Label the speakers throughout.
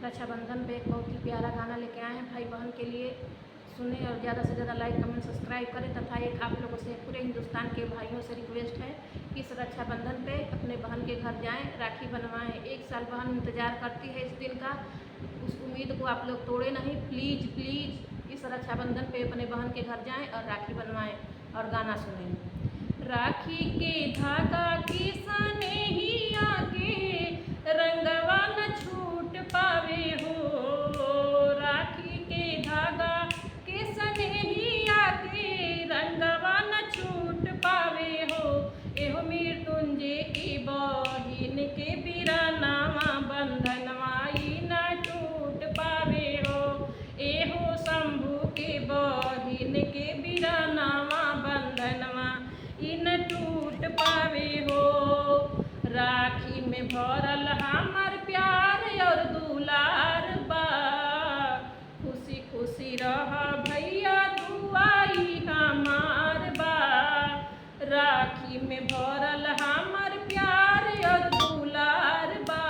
Speaker 1: रक्षाबंधन पे एक बहुत ही प्यारा गाना लेके आए हैं भाई बहन के लिए। सुने और ज़्यादा से ज़्यादा लाइक कमेंट सब्सक्राइब करें तथा एक आप लोगों से पूरे हिंदुस्तान के भाइयों से रिक्वेस्ट है कि इस रक्षाबंधन पे अपने बहन के घर जाएं, राखी बनवाएं। एक साल बहन इंतज़ार करती है इस दिन का, उस उम्मीद को आप लोग तोड़े नहीं। प्लीज़ प्लीज़ इस रक्षाबंधन पे अपने बहन के घर जाएं और राखी बनवाएं और गाना सुनें। राखी के धागा की सनेहिया के रंगवा न छूट पावे हो, राखी के धागा के सनेहिया के रंगवा न छूट पावे हो। एहो मृत्युंजय की बहिन के बिरनावा बंधनवा ई न टूट पावे हो। एहो शंभू के बहिन के बिरनावा बंधनवा ई न टूट पावे हो। राखी में भरल हमार प्यार और दुलार बा, खुशी खुशी रह भैया दुआई हमार बा। राखी में भरल हमार प्यार और दुलार बा,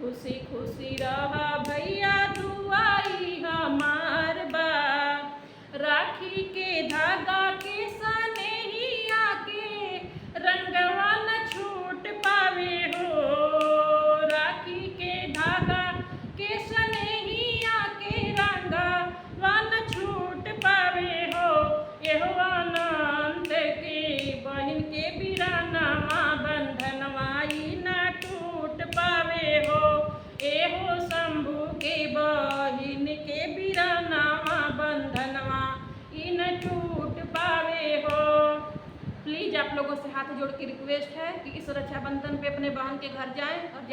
Speaker 1: खुशी खुशी रह भैया दुआई हमार बा। राखी के धागा के सनेहिया के रंगवा न छूट पावे हो, राखी के धागा के सनेहिया के रंगवा न छूट पावे हो। एहो अनंत के बहिन के बिरनावा बंधनवा ई न टूट पावे हो। एहो शंभू के बहिन के बिरनावा बंधनवा ई न टूट पावे हो। प्लीज़ आप लोगों से हाथ जोड़ के रिक्वेस्ट है कि इस रक्षाबंधन पे अपने बहन के घर जाएं और